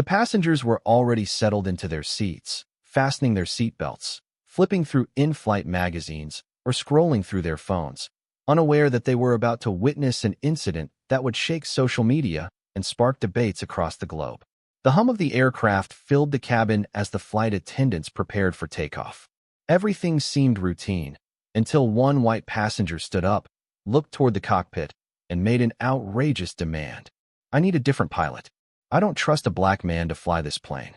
The passengers were already settled into their seats, fastening their seatbelts, flipping through in-flight magazines, or scrolling through their phones, unaware that they were about to witness an incident that would shake social media and spark debates across the globe. The hum of the aircraft filled the cabin as the flight attendants prepared for takeoff. Everything seemed routine, until one white passenger stood up, looked toward the cockpit, and made an outrageous demand. "I need a different pilot. I don't trust a black man to fly this plane."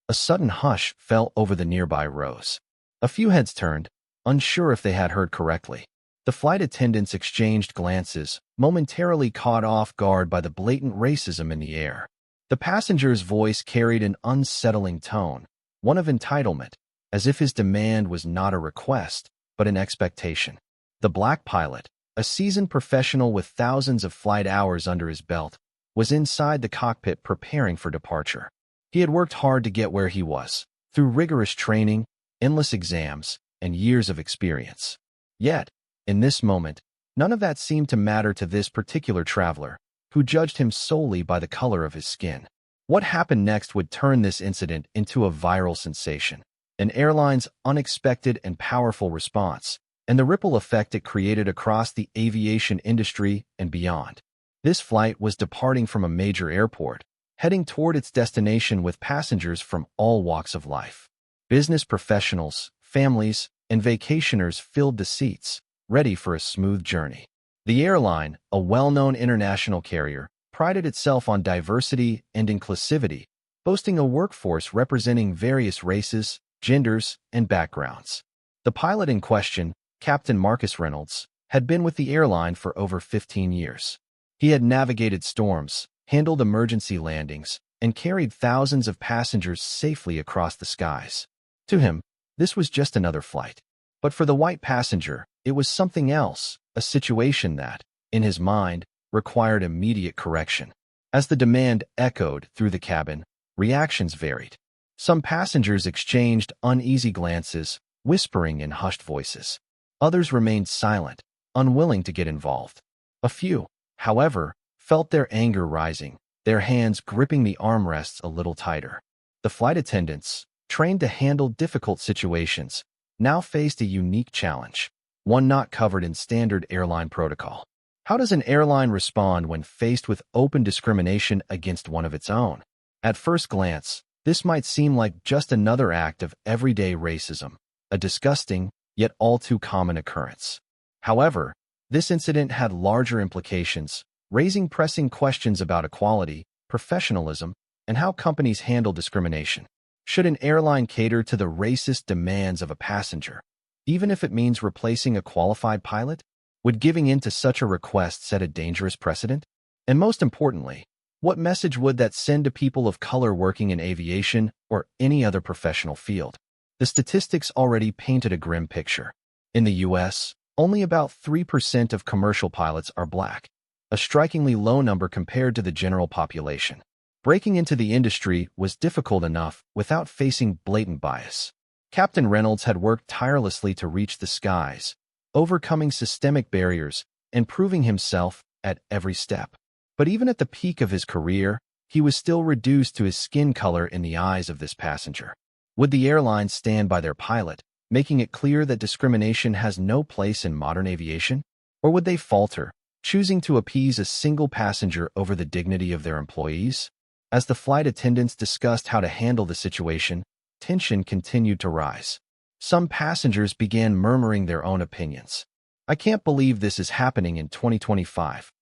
A sudden hush fell over the nearby rows. A few heads turned, unsure if they had heard correctly. The flight attendants exchanged glances, momentarily caught off guard by the blatant racism in the air. The passenger's voice carried an unsettling tone, one of entitlement, as if his demand was not a request, but an expectation. The black pilot, a seasoned professional with thousands of flight hours under his belt, was inside the cockpit preparing for departure. He had worked hard to get where he was, through rigorous training, endless exams, and years of experience. Yet, in this moment, none of that seemed to matter to this particular traveler, who judged him solely by the color of his skin. What happened next would turn this incident into a viral sensation, an airline's unexpected and powerful response, and the ripple effect it created across the aviation industry and beyond. This flight was departing from a major airport, heading toward its destination with passengers from all walks of life. Business professionals, families, and vacationers filled the seats, ready for a smooth journey. The airline, a well-known international carrier, prided itself on diversity and inclusivity, boasting a workforce representing various races, genders, and backgrounds. The pilot in question, Captain Marcus Reynolds, had been with the airline for over 15 years. He had navigated storms, handled emergency landings, and carried thousands of passengers safely across the skies. To him, this was just another flight. But for the white passenger, it was something else, a situation that, in his mind, required immediate correction. As the demand echoed through the cabin, reactions varied. Some passengers exchanged uneasy glances, whispering in hushed voices. Others remained silent, unwilling to get involved. A few, however, felt their anger rising, their hands gripping the armrests a little tighter. The flight attendants, trained to handle difficult situations, now faced a unique challenge, one not covered in standard airline protocol. How does an airline respond when faced with open discrimination against one of its own? At first glance, this might seem like just another act of everyday racism, a disgusting, yet all too common occurrence. However, this incident had larger implications, raising pressing questions about equality, professionalism, and how companies handle discrimination. Should an airline cater to the racist demands of a passenger, even if it means replacing a qualified pilot? Would giving in to such a request set a dangerous precedent? And most importantly, what message would that send to people of color working in aviation or any other professional field? The statistics already painted a grim picture. In the U.S., only about 3% of commercial pilots are black, a strikingly low number compared to the general population. Breaking into the industry was difficult enough without facing blatant bias. Captain Reynolds had worked tirelessly to reach the skies, overcoming systemic barriers and proving himself at every step. But even at the peak of his career, he was still reduced to his skin color in the eyes of this passenger. Would the airline stand by their pilot, making it clear that discrimination has no place in modern aviation? Or would they falter, choosing to appease a single passenger over the dignity of their employees? As the flight attendants discussed how to handle the situation, tension continued to rise. Some passengers began murmuring their own opinions. "I can't believe this is happening in 2025.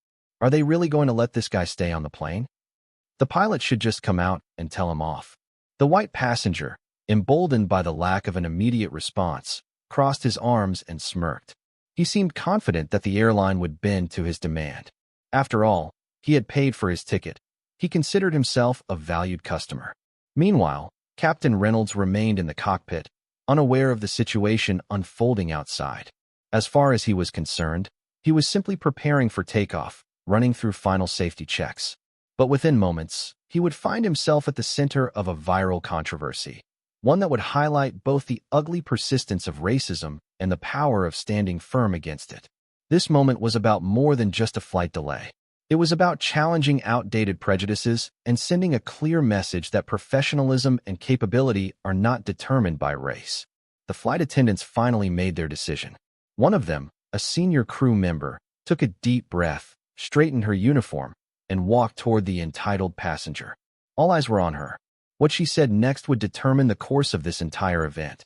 Are they really going to let this guy stay on the plane? The pilot should just come out and tell him off." The white passenger, emboldened by the lack of an immediate response, crossed his arms and smirked. He seemed confident that the airline would bend to his demand. After all, he had paid for his ticket. He considered himself a valued customer. Meanwhile, Captain Reynolds remained in the cockpit, unaware of the situation unfolding outside. As far as he was concerned, he was simply preparing for takeoff, running through final safety checks. But within moments, he would find himself at the center of a viral controversy, one that would highlight both the ugly persistence of racism and the power of standing firm against it. This moment was about more than just a flight delay. It was about challenging outdated prejudices and sending a clear message that professionalism and capability are not determined by race. The flight attendants finally made their decision. One of them, a senior crew member, took a deep breath, straightened her uniform, and walked toward the entitled passenger. All eyes were on her. What she said next would determine the course of this entire event.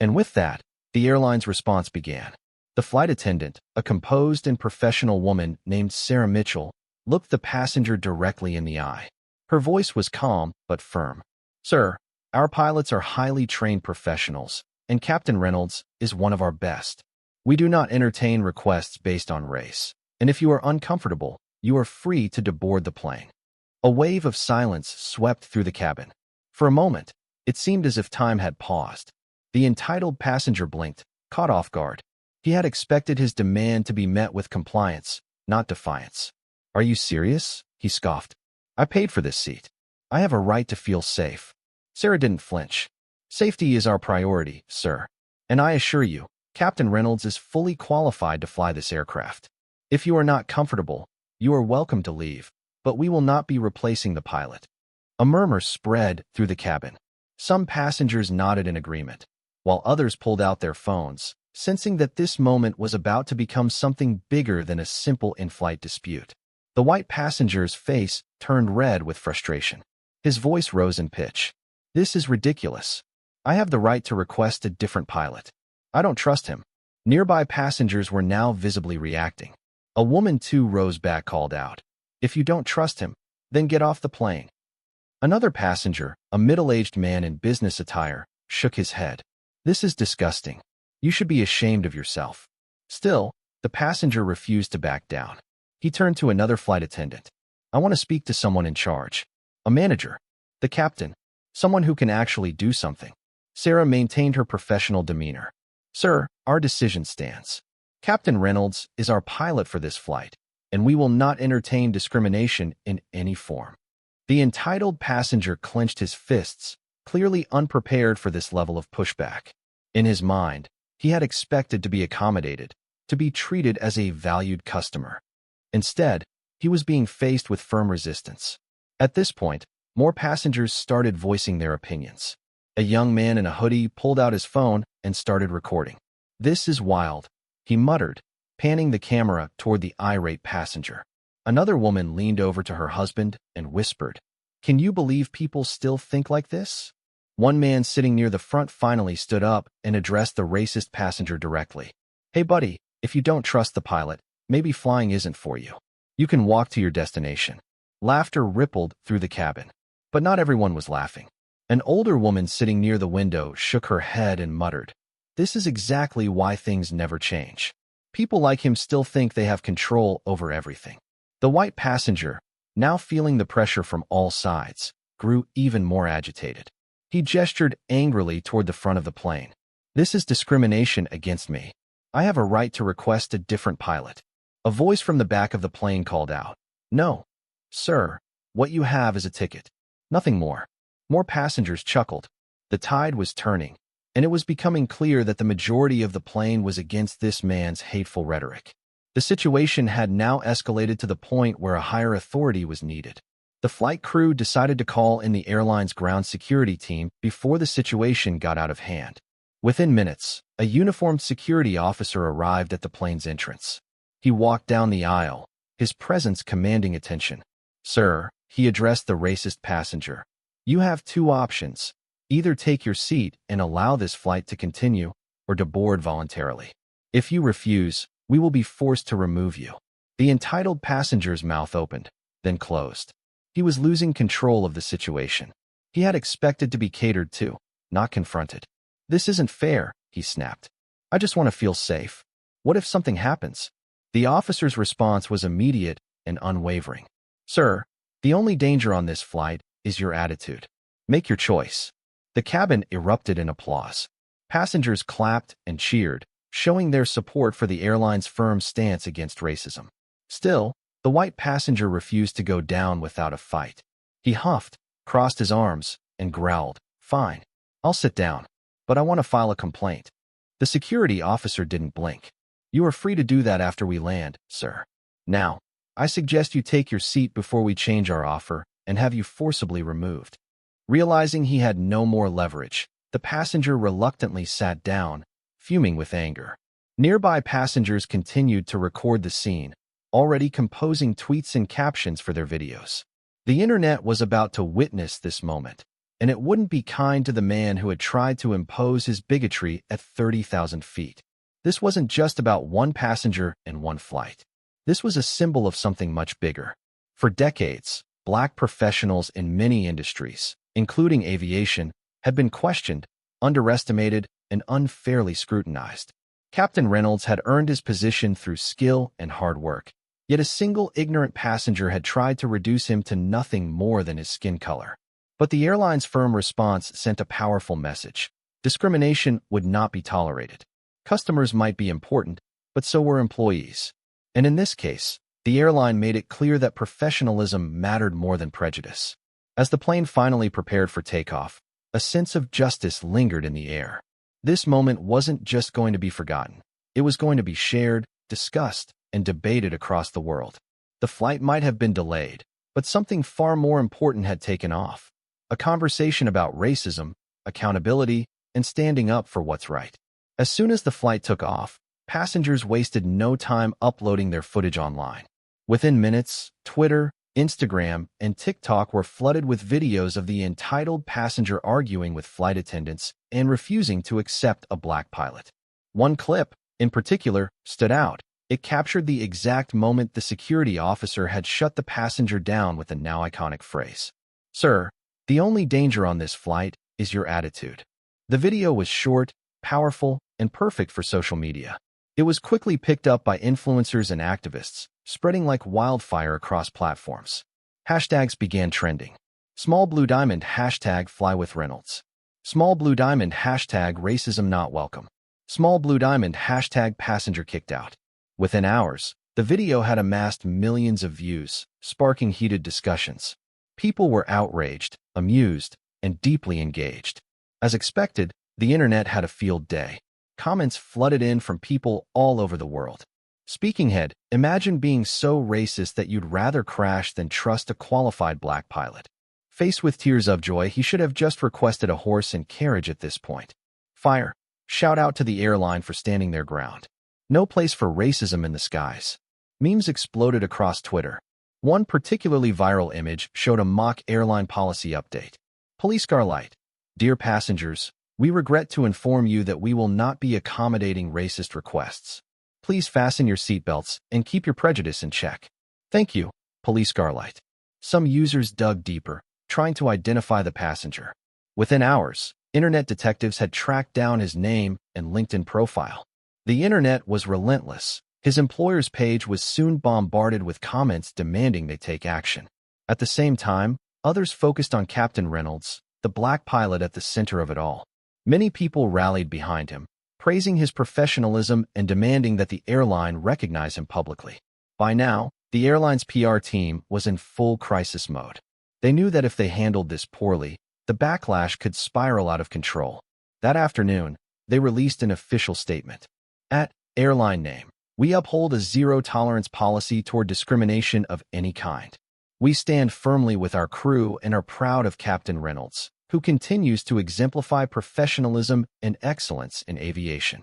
And with that, the airline's response began. The flight attendant, a composed and professional woman named Sarah Mitchell, looked the passenger directly in the eye. Her voice was calm but firm. "Sir, our pilots are highly trained professionals, and Captain Reynolds is one of our best. We do not entertain requests based on race, and if you are uncomfortable, you are free to deboard the plane." A wave of silence swept through the cabin. For a moment, it seemed as if time had paused. The entitled passenger blinked, caught off guard. He had expected his demand to be met with compliance, not defiance. "Are you serious?" he scoffed. "I paid for this seat. I have a right to feel safe." Sarah didn't flinch. "Safety is our priority, sir. And I assure you, Captain Reynolds is fully qualified to fly this aircraft. If you are not comfortable, you are welcome to leave, but we will not be replacing the pilot." A murmur spread through the cabin. Some passengers nodded in agreement, while others pulled out their phones, sensing that this moment was about to become something bigger than a simple in-flight dispute. The white passenger's face turned red with frustration. His voice rose in pitch. "This is ridiculous. I have the right to request a different pilot. I don't trust him." Nearby passengers were now visibly reacting. A woman too rose back, called out, "If you don't trust him, then get off the plane." Another passenger, a middle-aged man in business attire, shook his head. "This is disgusting. You should be ashamed of yourself." Still, the passenger refused to back down. He turned to another flight attendant. "I want to speak to someone in charge. A manager. The captain. Someone who can actually do something." Sarah maintained her professional demeanor. "Sir, our decision stands. Captain Reynolds is our pilot for this flight, and we will not entertain discrimination in any form." The entitled passenger clenched his fists, clearly unprepared for this level of pushback. In his mind, he had expected to be accommodated, to be treated as a valued customer. Instead, he was being faced with firm resistance. At this point, more passengers started voicing their opinions. A young man in a hoodie pulled out his phone and started recording. "This is wild," he muttered, panning the camera toward the irate passenger. Another woman leaned over to her husband and whispered, "Can you believe people still think like this?" One man sitting near the front finally stood up and addressed the racist passenger directly. "Hey buddy, if you don't trust the pilot, maybe flying isn't for you. You can walk to your destination." Laughter rippled through the cabin. But not everyone was laughing. An older woman sitting near the window shook her head and muttered, "This is exactly why things never change. People like him still think they have control over everything." The white passenger, now feeling the pressure from all sides, grew even more agitated. He gestured angrily toward the front of the plane. "This is discrimination against me. I have a right to request a different pilot." A voice from the back of the plane called out, "No, sir, what you have is a ticket. Nothing more." More passengers chuckled. The tide was turning, and it was becoming clear that the majority of the plane was against this man's hateful rhetoric. The situation had now escalated to the point where a higher authority was needed. The flight crew decided to call in the airline's ground security team before the situation got out of hand. Within minutes, a uniformed security officer arrived at the plane's entrance. He walked down the aisle, his presence commanding attention. "Sir," he addressed the racist passenger, "you have two options. Either take your seat and allow this flight to continue, or deboard voluntarily. If you refuse, we will be forced to remove you." The entitled passenger's mouth opened, then closed. He was losing control of the situation. He had expected to be catered to, not confronted. "This isn't fair," he snapped. "I just want to feel safe. What if something happens?" The officer's response was immediate and unwavering. "Sir, the only danger on this flight is your attitude. Make your choice." The cabin erupted in applause. Passengers clapped and cheered, showing their support for the airline's firm stance against racism. Still, the white passenger refused to go down without a fight. He huffed, crossed his arms, and growled, "Fine, I'll sit down, but I want to file a complaint." The security officer didn't blink. "You are free to do that after we land, sir. Now, I suggest you take your seat before we change our offer and have you forcibly removed." Realizing he had no more leverage, the passenger reluctantly sat down, fuming with anger. Nearby passengers continued to record the scene, already composing tweets and captions for their videos. The internet was about to witness this moment, and it wouldn't be kind to the man who had tried to impose his bigotry at 30,000 feet. This wasn't just about one passenger and one flight. This was a symbol of something much bigger. For decades, Black professionals in many industries, including aviation, had been questioned, underestimated, and unfairly scrutinized. Captain Reynolds had earned his position through skill and hard work, yet a single ignorant passenger had tried to reduce him to nothing more than his skin color. But the airline's firm response sent a powerful message. Discrimination would not be tolerated. Customers might be important, but so were employees. And in this case, the airline made it clear that professionalism mattered more than prejudice. As the plane finally prepared for takeoff, a sense of justice lingered in the air. This moment wasn't just going to be forgotten. It was going to be shared, discussed, and debated across the world. The flight might have been delayed, but something far more important had taken off. A conversation about racism, accountability, and standing up for what's right. As soon as the flight took off, passengers wasted no time uploading their footage online. Within minutes, Twitter, Instagram, and TikTok were flooded with videos of the entitled passenger arguing with flight attendants and refusing to accept a Black pilot. One clip, in particular, stood out. It captured the exact moment the security officer had shut the passenger down with the now iconic phrase, "Sir, the only danger on this flight is your attitude." The video was short, powerful, and perfect for social media. It was quickly picked up by influencers and activists, spreading like wildfire across platforms. Hashtags began trending. Small Blue Diamond hashtag Fly with Reynolds. Small Blue Diamond hashtag Racism Not Welcome. Small Blue Diamond hashtag Passenger Kicked Out. Within hours, the video had amassed millions of views, sparking heated discussions. People were outraged, amused, and deeply engaged. As expected, the internet had a field day. Comments flooded in from people all over the world. Speaking head, imagine being so racist that you'd rather crash than trust a qualified Black pilot. Faced with tears of joy, he should have just requested a horse and carriage at this point. Fire. Shout out to the airline for standing their ground. No place for racism in the skies. Memes exploded across Twitter. One particularly viral image showed a mock airline policy update. Police car light. Dear passengers, we regret to inform you that we will not be accommodating racist requests. Please fasten your seatbelts and keep your prejudice in check. Thank you, Police car light. Some users dug deeper, trying to identify the passenger. Within hours, internet detectives had tracked down his name and LinkedIn profile. The internet was relentless. His employer's page was soon bombarded with comments demanding they take action. At the same time, others focused on Captain Reynolds, the Black pilot at the center of it all. Many people rallied behind him, praising his professionalism and demanding that the airline recognize him publicly. By now, the airline's PR team was in full crisis mode. They knew that if they handled this poorly, the backlash could spiral out of control. That afternoon, they released an official statement. At Airline name, we uphold a zero-tolerance policy toward discrimination of any kind. We stand firmly with our crew and are proud of Captain Reynolds, who continues to exemplify professionalism and excellence in aviation.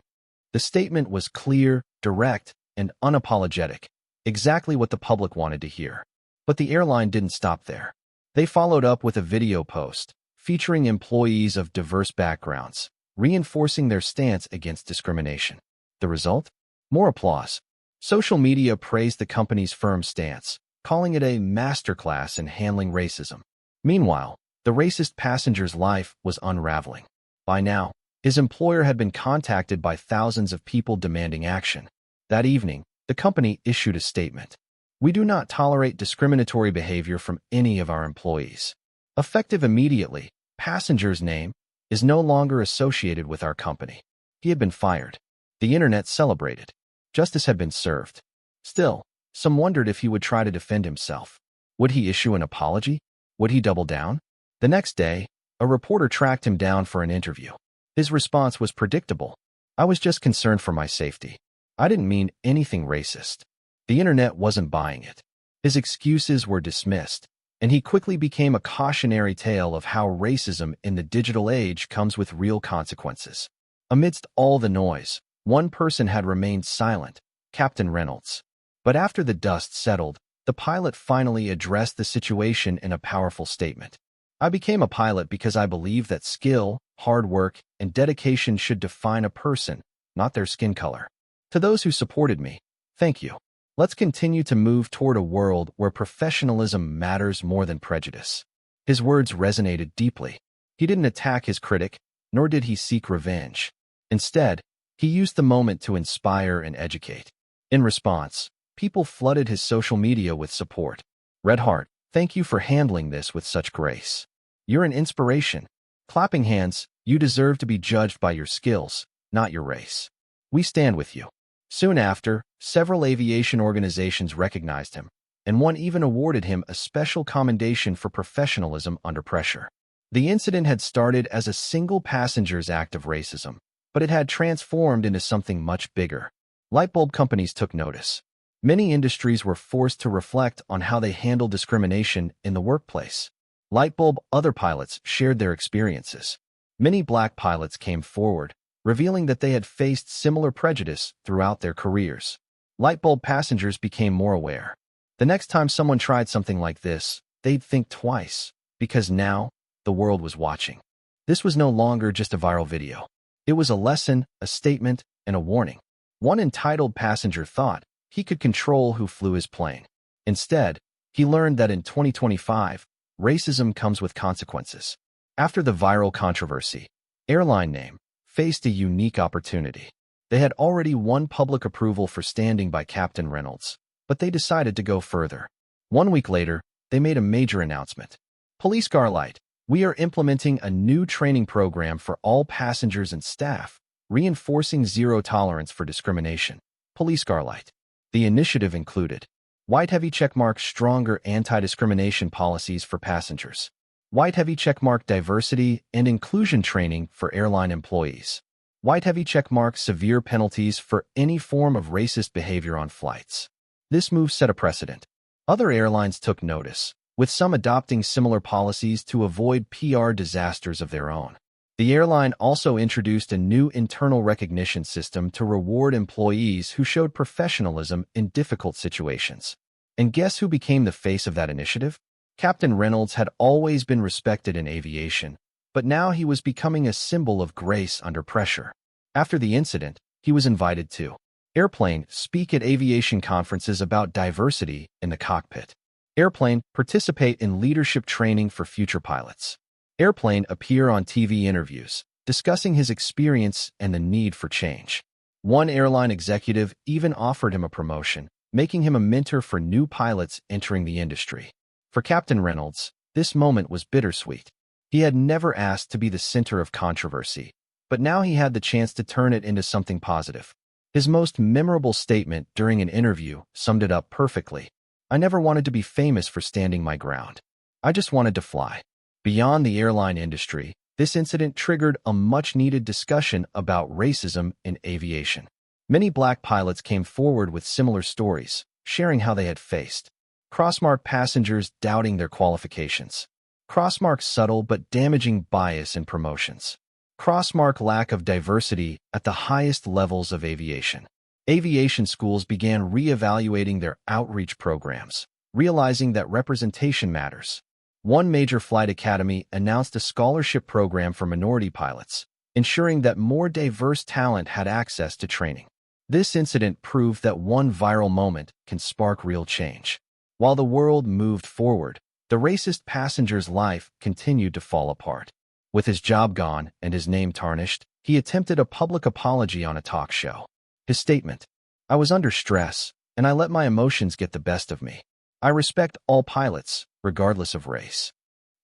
The statement was clear, direct, and unapologetic, exactly what the public wanted to hear. But the airline didn't stop there. They followed up with a video post featuring employees of diverse backgrounds, reinforcing their stance against discrimination. The result? More applause. Social media praised the company's firm stance, calling it a masterclass in handling racism. Meanwhile, the racist passenger's life was unraveling. By now, his employer had been contacted by thousands of people demanding action. That evening, the company issued a statement. We do not tolerate discriminatory behavior from any of our employees. Effective immediately, passenger's name is no longer associated with our company. He had been fired. The internet celebrated. Justice had been served. Still, some wondered if he would try to defend himself. Would he issue an apology? Would he double down? The next day, a reporter tracked him down for an interview. His response was predictable. I was just concerned for my safety. I didn't mean anything racist. The internet wasn't buying it. His excuses were dismissed, and he quickly became a cautionary tale of how racism in the digital age comes with real consequences. Amidst all the noise, one person had remained silent, Captain Reynolds. But after the dust settled, the pilot finally addressed the situation in a powerful statement. I became a pilot because I believe that skill, hard work, and dedication should define a person, not their skin color. To those who supported me, thank you. Let's continue to move toward a world where professionalism matters more than prejudice. His words resonated deeply. He didn't attack his critic, nor did he seek revenge. Instead, he used the moment to inspire and educate. In response, people flooded his social media with support. Red Heart, thank you for handling this with such grace. You're an inspiration. Clapping hands, you deserve to be judged by your skills, not your race. We stand with you. Soon after, several aviation organizations recognized him, and one even awarded him a special commendation for professionalism under pressure. The incident had started as a single passenger's act of racism, but it had transformed into something much bigger. Lightbulb companies took notice. Many industries were forced to reflect on how they handle discrimination in the workplace. Lightbulb other pilots shared their experiences. Many black pilots came forward, revealing that they had faced similar prejudice throughout their careers. Lightbulb passengers became more aware. The next time someone tried something like this, they'd think twice, because now, the world was watching. This was no longer just a viral video. It was a lesson, a statement, and a warning. One entitled passenger thought he could control who flew his plane. Instead, he learned that in 2025, racism comes with consequences. After the viral controversy, Airline name faced a unique opportunity. They had already won public approval for standing by Captain Reynolds, but they decided to go further. 1 week later, they made a major announcement. Police Garlight, we are implementing a new training program for all passengers and staff, reinforcing zero tolerance for discrimination. Police Garlight. The initiative included White Heavy Checkmark stronger anti-discrimination policies for passengers. White Heavy Checkmark diversity and inclusion training for airline employees. White Heavy Checkmark severe penalties for any form of racist behavior on flights. This move set a precedent. Other airlines took notice, with some adopting similar policies to avoid PR disasters of their own. The airline also introduced a new internal recognition system to reward employees who showed professionalism in difficult situations. And guess who became the face of that initiative? Captain Reynolds had always been respected in aviation, but now he was becoming a symbol of grace under pressure. After the incident, he was invited to Airplane speak at aviation conferences about diversity in the cockpit. Airplane participate in leadership training for future pilots. Airplane appear on TV interviews, discussing his experience and the need for change. One airline executive even offered him a promotion, making him a mentor for new pilots entering the industry. For Captain Reynolds, this moment was bittersweet. He had never asked to be the center of controversy, but now he had the chance to turn it into something positive. His most memorable statement during an interview summed it up perfectly. I never wanted to be famous for standing my ground. I just wanted to fly. Beyond the airline industry, this incident triggered a much-needed discussion about racism in aviation. Many black pilots came forward with similar stories, sharing how they had faced crossmark passengers doubting their qualifications, crossmark subtle but damaging bias in promotions, crossmark lack of diversity at the highest levels of aviation. Aviation schools began re-evaluating their outreach programs, realizing that representation matters. One major flight academy announced a scholarship program for minority pilots, ensuring that more diverse talent had access to training. This incident proved that one viral moment can spark real change. While the world moved forward, the racist passenger's life continued to fall apart. With his job gone and his name tarnished, he attempted a public apology on a talk show. His statement, I was under stress, and I let my emotions get the best of me. I respect all pilots, regardless of race.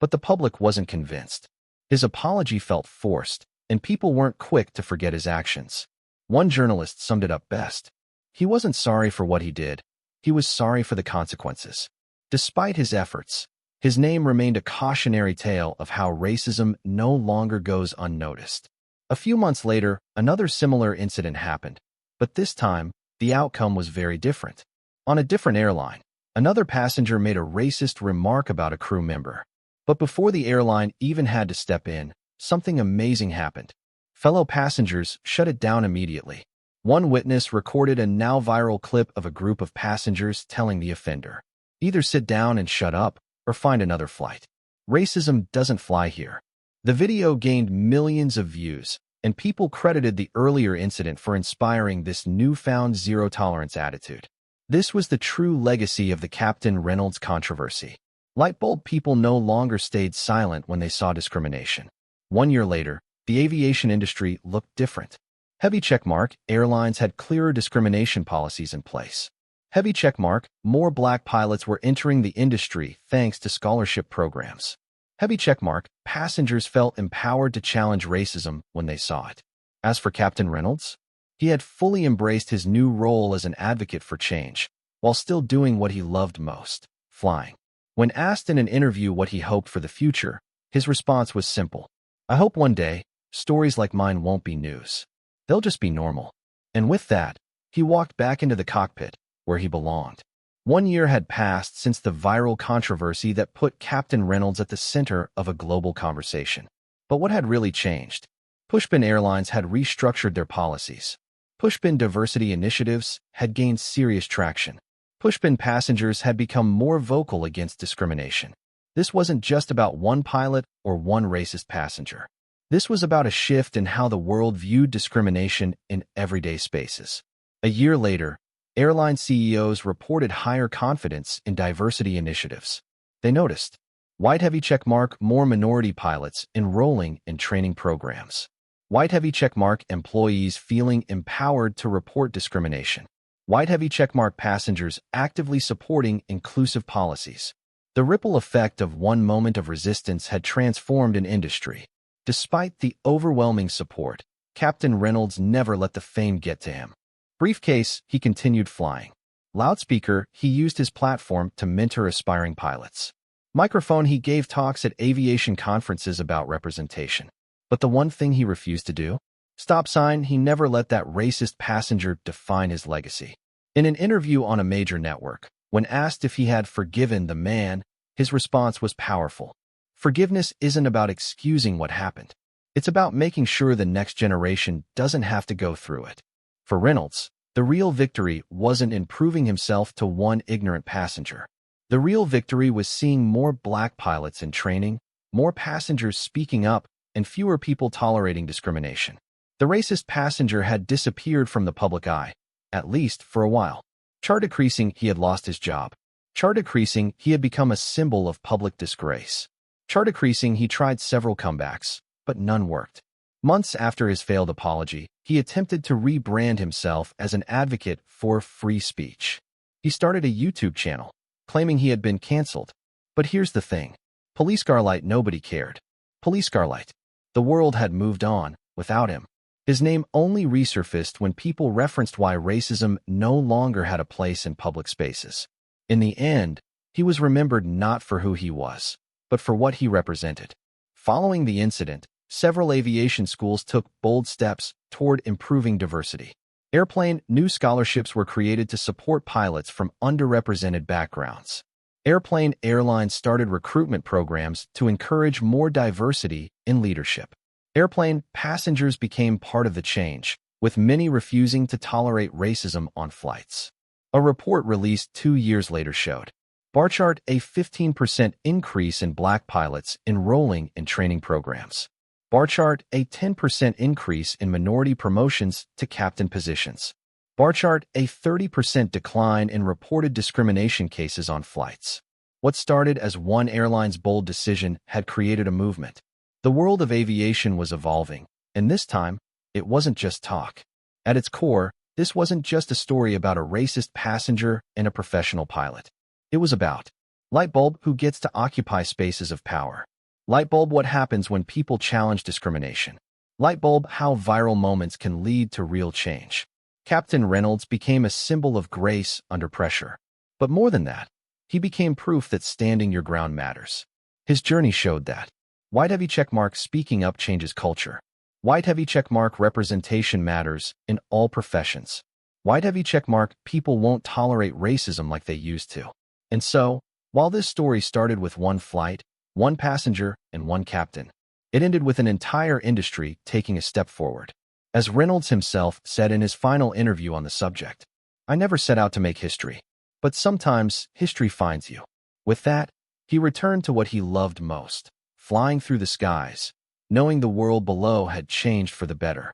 But the public wasn't convinced. His apology felt forced, and people weren't quick to forget his actions. One journalist summed it up best. He wasn't sorry for what he did. He was sorry for the consequences. Despite his efforts, his name remained a cautionary tale of how racism no longer goes unnoticed. A few months later, another similar incident happened, but this time, the outcome was very different. On a different airline, Another passenger made a racist remark about a crew member. But before the airline even had to step in, something amazing happened. Fellow passengers shut it down immediately. One witness recorded a now viral clip of a group of passengers telling the offender, "Either sit down and shut up, or find another flight. Racism doesn't fly here." The video gained millions of views, and people credited the earlier incident for inspiring this newfound zero-tolerance attitude. This was the true legacy of the Captain Reynolds controversy. Lightbulb people no longer stayed silent when they saw discrimination. 1 year later, the aviation industry looked different. Heavy checkmark, airlines had clearer discrimination policies in place. Heavy checkmark, more black pilots were entering the industry thanks to scholarship programs. Heavy checkmark, passengers felt empowered to challenge racism when they saw it. As for Captain Reynolds, he had fully embraced his new role as an advocate for change, while still doing what he loved most, flying. When asked in an interview what he hoped for the future, his response was simple: "I hope one day, stories like mine won't be news. They'll just be normal." And with that, he walked back into the cockpit, where he belonged. 1 year had passed since the viral controversy that put Captain Reynolds at the center of a global conversation. But what had really changed? Pushpin Airlines had restructured their policies. Pushpin diversity initiatives had gained serious traction. Pushpin passengers had become more vocal against discrimination. This wasn't just about one pilot or one racist passenger. This was about a shift in how the world viewed discrimination in everyday spaces. A year later, airline CEOs reported higher confidence in diversity initiatives. They noticed white heavy checkmark more minority pilots enrolling in training programs. White heavy checkmark employees feeling empowered to report discrimination. White heavy checkmark passengers actively supporting inclusive policies. The ripple effect of one moment of resistance had transformed an industry. Despite the overwhelming support, Captain Reynolds never let the fame get to him. Briefcase, he continued flying. Loudspeaker, he used his platform to mentor aspiring pilots. Microphone, he gave talks at aviation conferences about representation. But the one thing he refused to do? Stop sign, he never let that racist passenger define his legacy. In an interview on a major network, when asked if he had forgiven the man, his response was powerful. Forgiveness isn't about excusing what happened. It's about making sure the next generation doesn't have to go through it. For Reynolds, the real victory wasn't in proving himself to one ignorant passenger. The real victory was seeing more black pilots in training, more passengers speaking up, and fewer people tolerating discrimination. The racist passenger had disappeared from the public eye, at least for a while. Char decreasing, he had lost his job. Char decreasing, he had become a symbol of public disgrace. Char decreasing, he tried several comebacks, but none worked. Months after his failed apology, he attempted to rebrand himself as an advocate for free speech. He started a YouTube channel, claiming he had been canceled. But here's the thing. Police Scarlight, nobody cared. Police Scarlight. The world had moved on without him. His name only resurfaced when people referenced why racism no longer had a place in public spaces. In the end, he was remembered not for who he was, but for what he represented. Following the incident, several aviation schools took bold steps toward improving diversity. Airplane, new scholarships were created to support pilots from underrepresented backgrounds. Airplane airlines started recruitment programs to encourage more diversity in leadership. Airplane passengers became part of the change, with many refusing to tolerate racism on flights. A report released 2 years later showed bar chart a 15% increase in black pilots enrolling in training programs. Bar chart a 10% increase in minority promotions to captain positions. Bar chart a 30% decline in reported discrimination cases on flights. What started as one airline's bold decision had created a movement. The world of aviation was evolving, and this time, it wasn't just talk. At its core, this wasn't just a story about a racist passenger and a professional pilot. It was about Lightbulb, who gets to occupy spaces of power. Lightbulb, what happens when people challenge discrimination. Lightbulb, how viral moments can lead to real change. Captain Reynolds became a symbol of grace under pressure. But more than that, he became proof that standing your ground matters. His journey showed that. White heavy checkmark speaking up changes culture. White heavy checkmark representation matters in all professions. White heavy checkmark people won't tolerate racism like they used to. And so, while this story started with one flight, one passenger, and one captain, it ended with an entire industry taking a step forward. As Reynolds himself said in his final interview on the subject, "I never set out to make history, but sometimes history finds you." With that, he returned to what he loved most, flying through the skies, knowing the world below had changed for the better.